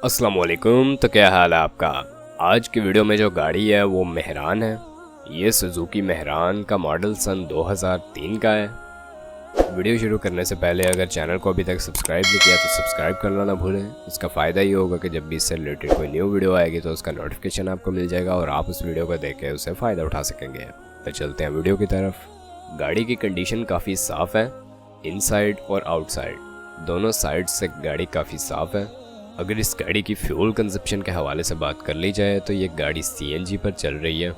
अस्सलाम वालेकुम। तो क्या हाल है आपका। आज की वीडियो में जो गाड़ी है वो मेहरान है। ये सुजुकी मेहरान का मॉडल सन 2003 का है। वीडियो शुरू करने से पहले अगर चैनल को अभी तक सब्सक्राइब नहीं किया तो सब्सक्राइब करना ना भूलें। इसका फ़ायदा ये होगा कि जब भी इससे रिलेटेड कोई न्यू वीडियो आएगी तो उसका नोटिफिकेशन आपको मिल जाएगा और आप उस वीडियो को देख के उससे फ़ायदा उठा सकेंगे। तो चलते हैं वीडियो की तरफ। गाड़ी की कंडीशन काफ़ी साफ़ है, इनसाइड और आउटसाइड दोनों साइड से गाड़ी काफ़ी साफ़ है। अगर इस गाड़ी की फ्यूल कंजप्शन के हवाले से बात कर ली जाए तो ये गाड़ी सीएनजी पर चल रही है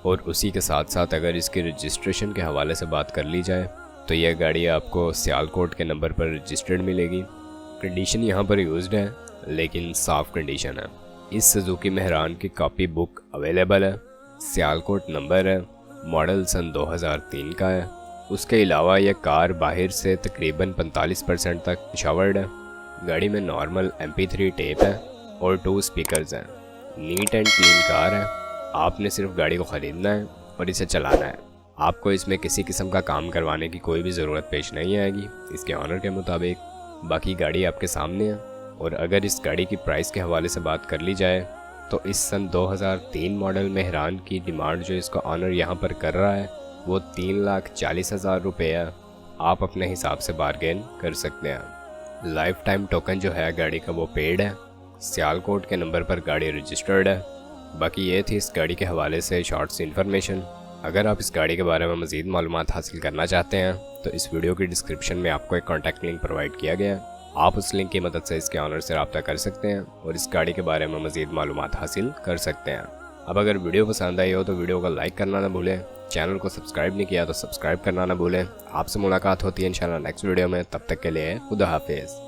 और उसी के साथ साथ अगर इसके रजिस्ट्रेशन के हवाले से बात कर ली जाए तो यह गाड़ी आपको सियालकोट के नंबर पर रजिस्टर्ड मिलेगी। कंडीशन यहाँ पर यूज्ड है लेकिन साफ़ कंडीशन है। इस सुजुकी मेहरान की कॉपी बुक अवेलेबल है, सियालकोट नंबर है, मॉडल सन 2003 का है। उसके अलावा यह कार बाहर से तकरीबन 45% तक शावर्ड है। गाड़ी में नॉर्मल MP3 टेप है और 2 स्पीकर्स हैं। नीट एंड क्लीन कार है। आपने सिर्फ गाड़ी को ख़रीदना है और इसे चलाना है। आपको इसमें किसी किस्म का काम करवाने की कोई भी ज़रूरत पेश नहीं आएगी इसके ऑनर के मुताबिक। बाकी गाड़ी आपके सामने है। और अगर इस गाड़ी की प्राइस के हवाले से बात कर ली जाए तो इस सन 2003 मॉडल मेहरान की डिमांड जो इसका ऑनर यहाँ पर कर रहा है वो 3,40,000 रुपये है। आप अपने हिसाब से बारगेन कर सकते हैं। लाइफ टाइम टोकन जो है गाड़ी का वो पेड है। सियालकोट के नंबर पर गाड़ी रजिस्टर्ड है। बाकी ये थी इस गाड़ी के हवाले से शॉर्ट्स इन्फॉर्मेशन। अगर आप इस गाड़ी के बारे में मज़ीद मालूमात हासिल करना चाहते हैं तो इस वीडियो की डिस्क्रिप्शन में आपको एक कॉन्टैक्ट लिंक प्रोवाइड किया गया है। आप उस लिंक की मदद से इसके ऑनर से रब्ता कर सकते हैं और इस गाड़ी के बारे में मज़ीद मालूमात हासिल कर सकते हैं। अब अगर वीडियो पसंद आई हो तो वीडियो को लाइक करना ना भूलें। चैनल को सब्सक्राइब नहीं किया तो सब्सक्राइब करना ना भूलें। आपसे मुलाकात होती है इंशाल्लाह नेक्स्ट वीडियो में। तब तक के लिए खुदा हाफिज़।